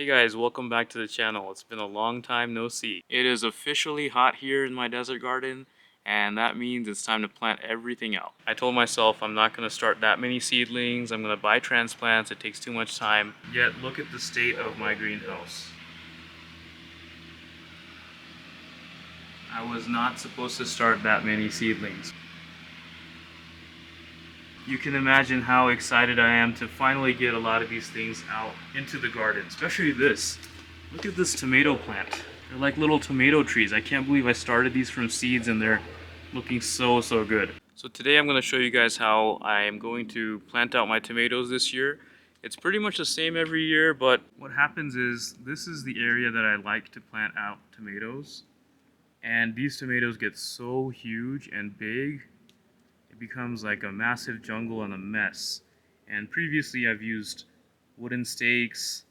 Hey guys, welcome back to the channel. It's been a long time no see. It is officially hot here in my desert garden, and that means it's time to plant everything out. I told myself I'm not going to start that many seedlings. I'm going to buy transplants. It takes too much time. Yet look at the state of my greenhouse. I was not supposed to start that many seedlings. You can imagine how excited I am to finally get a lot of these things out into the garden, especially this. Look at this tomato plant. They're like little tomato trees. I can't believe I started these from seeds and they're looking so good. So today I'm going to show you guys how I am going to plant out my tomatoes this year. It's pretty much the same every year, but what happens is this is the area that I like to plant out tomatoes. And these tomatoes get so huge and big, it becomes like a massive jungle and a mess. And previously I've used wooden stakes,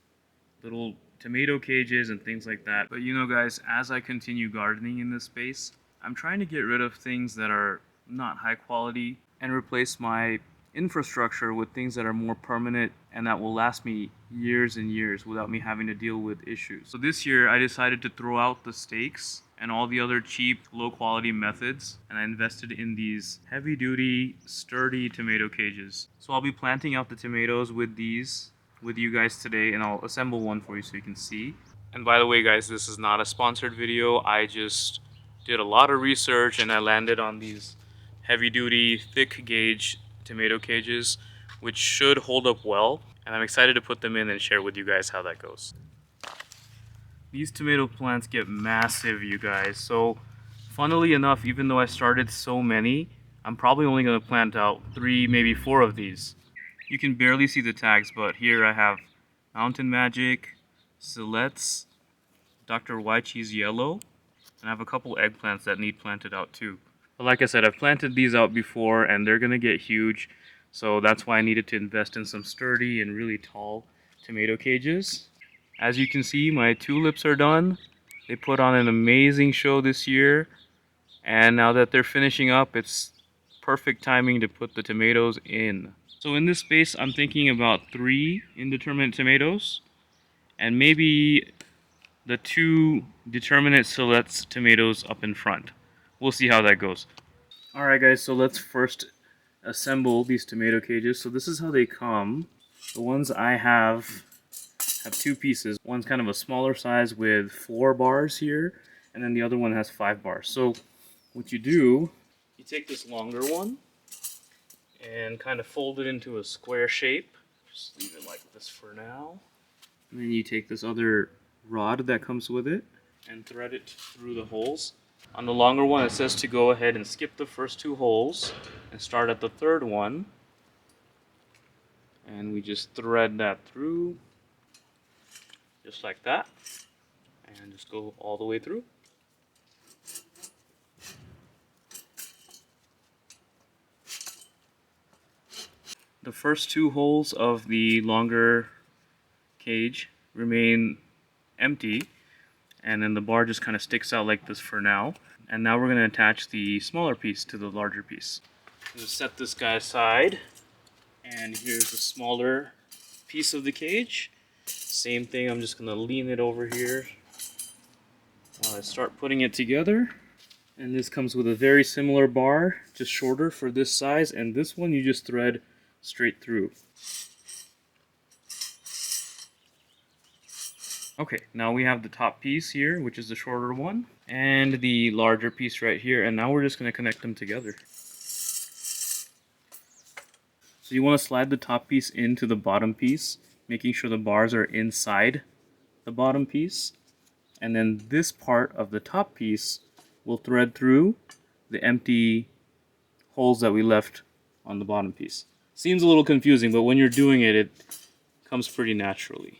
little tomato cages and things like that. But you know guys, as I continue gardening in this space, I'm trying to get rid of things that are not high quality and replace my infrastructure with things that are more permanent and that will last me years and years without me having to deal with issues. So this year I decided to throw out the stakes and all the other cheap, low quality methods, and I invested in these heavy duty, sturdy tomato cages. So I'll be planting out the tomatoes with these with you guys today, and I'll assemble one for you so you can see. And by the way guys, this is not a sponsored video. I just did a lot of research and I landed on these heavy duty, thick gauge tomato cages, which should hold up well, and I'm excited to put them in and share with you guys how that goes. These tomato plants get massive, you guys. So funnily enough, even though I started so many, I'm probably only going to plant out 3, maybe 4 of these. You can barely see the tags, but here I have Mountain Magic, Siletz, Dr. White Cheese Yellow, and I have a couple eggplants that need planted out too. But like I said, I've planted these out before and they're going to get huge, so that's why I needed to invest in some sturdy and really tall tomato cages. As you can see, my tulips are done. They put on an amazing show this year, and now that they're finishing up, it's perfect timing to put the tomatoes in. So in this space, I'm thinking about 3 indeterminate tomatoes, and maybe the 2 determinate Siletz tomatoes up in front. We'll see how that goes. Alright guys, so let's first assemble these tomato cages. So this is how they come. The ones I have 2 pieces. One's kind of a smaller size with 4 bars here, and then the other one has 5 bars. So what you do, you take this longer one and kind of fold it into a square shape. Just leave it like this for now. And then you take this other rod that comes with it and thread it through the holes. On the longer one, it says to go ahead and skip the first 2 holes and start at the 3rd one. And we just thread that through, just like that, and just go all the way through. The first 2 holes of the longer cage remain empty, and then the bar just kind of sticks out like this for now. And now we're going to attach the smaller piece to the larger piece. Just set this guy aside, and here's the smaller piece of the cage. Same thing, I'm just going to lean it over here while I start putting it together. And this comes with a very similar bar, just shorter for this size, and this one you just thread straight through. Okay, now we have the top piece here, which is the shorter one, and the larger piece right here, and now we're just going to connect them together. So you want to slide the top piece into the bottom piece, making sure the bars are inside the bottom piece, and then this part of the top piece will thread through the empty holes that we left on the bottom piece. Seems a little confusing, but when you're doing it, it comes pretty naturally.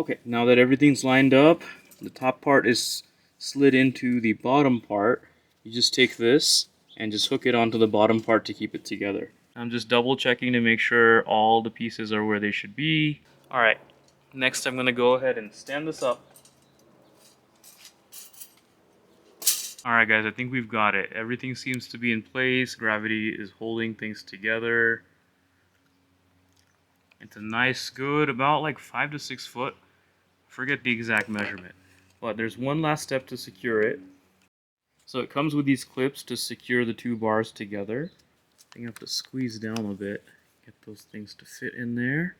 Okay, now that everything's lined up, the top part is slid into the bottom part. You just take this and just hook it onto the bottom part to keep it together. I'm just double checking to make sure all the pieces are where they should be. Alright, next I'm going to go ahead and stand this up. Alright guys, I think we've got it. Everything seems to be in place. Gravity is holding things together. It's a nice, good, about like 5 to 6 foot. Forget the exact measurement. But there's one last step to secure it. So it comes with these clips to secure the two bars together. I think I have to squeeze down a bit, get those things to fit in there.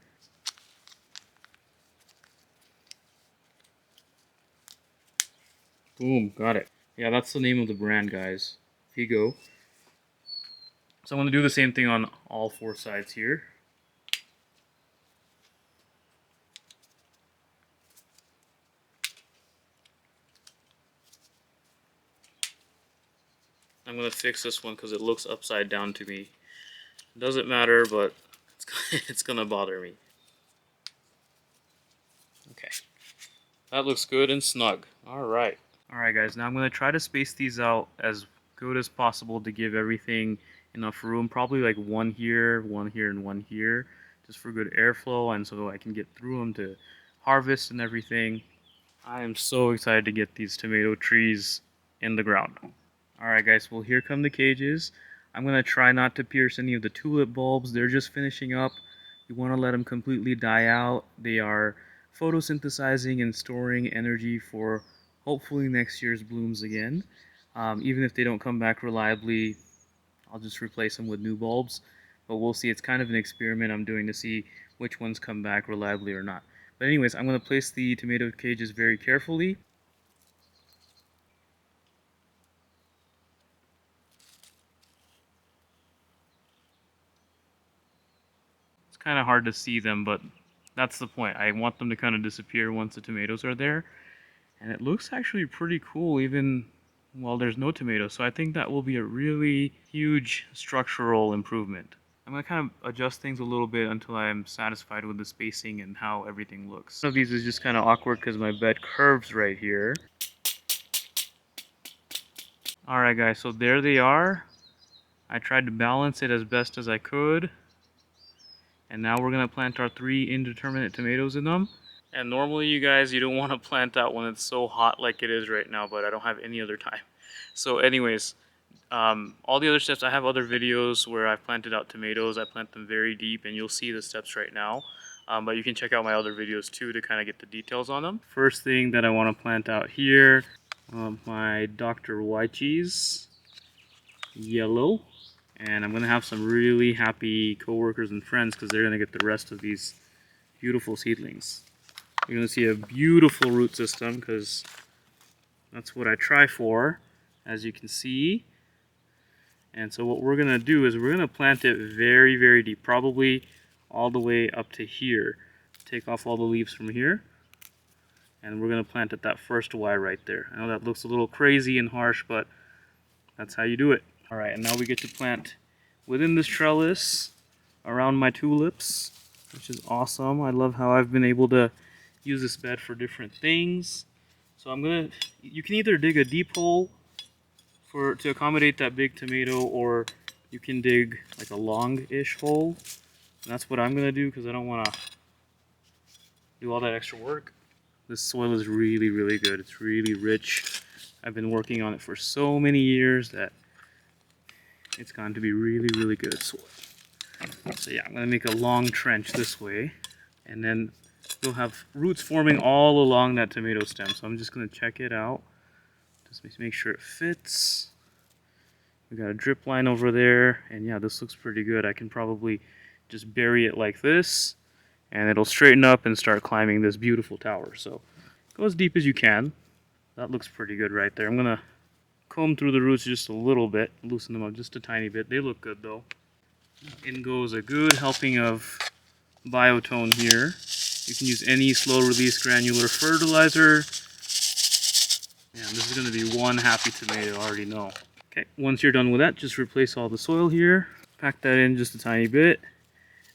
Boom, got it. Yeah, that's the name of the brand, guys. Figo. So I'm going to do the same thing on all four sides here. I'm going to fix this one because it looks upside down to me. It doesn't matter, but it's going to bother me. Okay. That looks good and snug. Alright. Alright guys, now I'm going to try to space these out as good as possible to give everything enough room. Probably like one here, and one here. Just for good airflow and so I can get through them to harvest and everything. I am so excited to get these tomato trees in the ground. Alright guys, well here come the cages. I'm going to try not to pierce any of the tulip bulbs. They're just finishing up. You want to let them completely die out. They are photosynthesizing and storing energy for hopefully next year's blooms again. Even if they don't come back reliably, I'll just replace them with new bulbs. But we'll see. It's kind of an experiment I'm doing to see which ones come back reliably or not. But anyways, I'm going to place the tomato cages very carefully. It's kind of hard to see them, but that's the point. I want them to kind of disappear once the tomatoes are there. And it looks actually pretty cool even while there's no tomatoes. So I think that will be a really huge structural improvement. I'm going to kind of adjust things a little bit until I'm satisfied with the spacing and how everything looks. One of these is just kind of awkward because my bed curves right here. Alright guys, so there they are. I tried to balance it as best as I could. And now we're going to plant our 3 indeterminate tomatoes in them. And normally, you guys, you don't want to plant out when it's so hot like it is right now, but I don't have any other time. So anyways, all the other steps, I have other videos where I've planted out tomatoes. I plant them very deep, and you'll see the steps right now. But you can check out my other videos too to kind of get the details on them. First thing that I want to plant out here, my Dr. Wychees yellow. And I'm going to have some really happy coworkers and friends because they're going to get the rest of these beautiful seedlings. You're going to see a beautiful root system because that's what I try for, as you can see. And so what we're going to do is we're going to plant it very, very deep, probably all the way up to here. Take off all the leaves from here. And we're going to plant it that first Y right there. I know that looks a little crazy and harsh, but that's how you do it. Alright, and now we get to plant within this trellis around my tulips, which is awesome. I love how I've been able to use this bed for different things. So you can either dig a deep hole to accommodate that big tomato, or you can dig like a long-ish hole. And that's what I'm gonna do because I don't want to do all that extra work. This soil is really, really good. It's really rich. I've been working on it for so many years that it's going to be really, really good soil. So yeah, I'm going to make a long trench this way, and then you'll have roots forming all along that tomato stem. So I'm just going to check it out, just make sure it fits. We got a drip line over there, and yeah, this looks pretty good. I can probably just bury it like this, and it'll straighten up and start climbing this beautiful tower. So go as deep as you can. That looks pretty good right there. I'm going to comb through the roots just a little bit, loosen them up just a tiny bit. They look good though. In goes a good helping of biotone here. You can use any slow release granular fertilizer. And this is going to be one happy tomato, I already know. Okay, once you're done with that, just replace all the soil here. Pack that in just a tiny bit.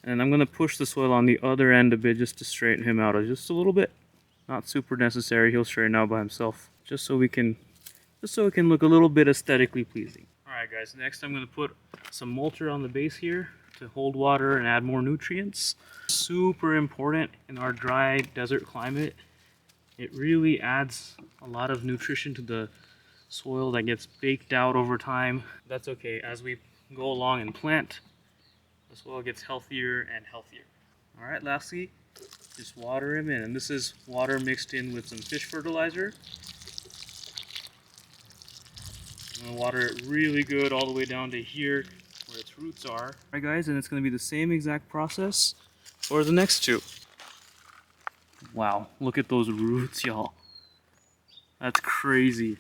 And I'm going to push the soil on the other end a bit just to straighten him out just a little bit. Not super necessary, he'll straighten out by himself. Just so it can look a little bit aesthetically pleasing. Alright guys, next I'm going to put some mulcher on the base here to hold water and add more nutrients. Super important in our dry desert climate. It really adds a lot of nutrition to the soil that gets baked out over time. That's okay. As we go along and plant, the soil gets healthier and healthier. All right, lastly, just water them in. And this is water mixed in with some fish fertilizer. I'm gonna water it really good all the way down to here where its roots are. All right, guys, and it's gonna be the same exact process for the next two. Wow, look at those roots, y'all. That's crazy.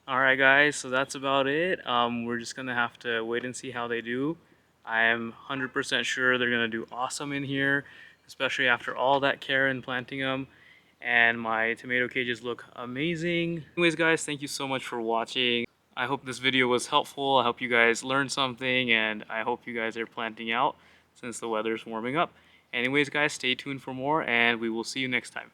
Alright guys, so that's about it. We're just gonna have to wait and see how they do. I am 100% sure they're gonna do awesome in here, especially after all that care in planting them. And my tomato cages look amazing. Anyways guys, thank you so much for watching. I hope this video was helpful. I hope you guys learned something, and I hope you guys are planting out since the weather's warming up. Anyways guys, stay tuned for more, and we will see you next time.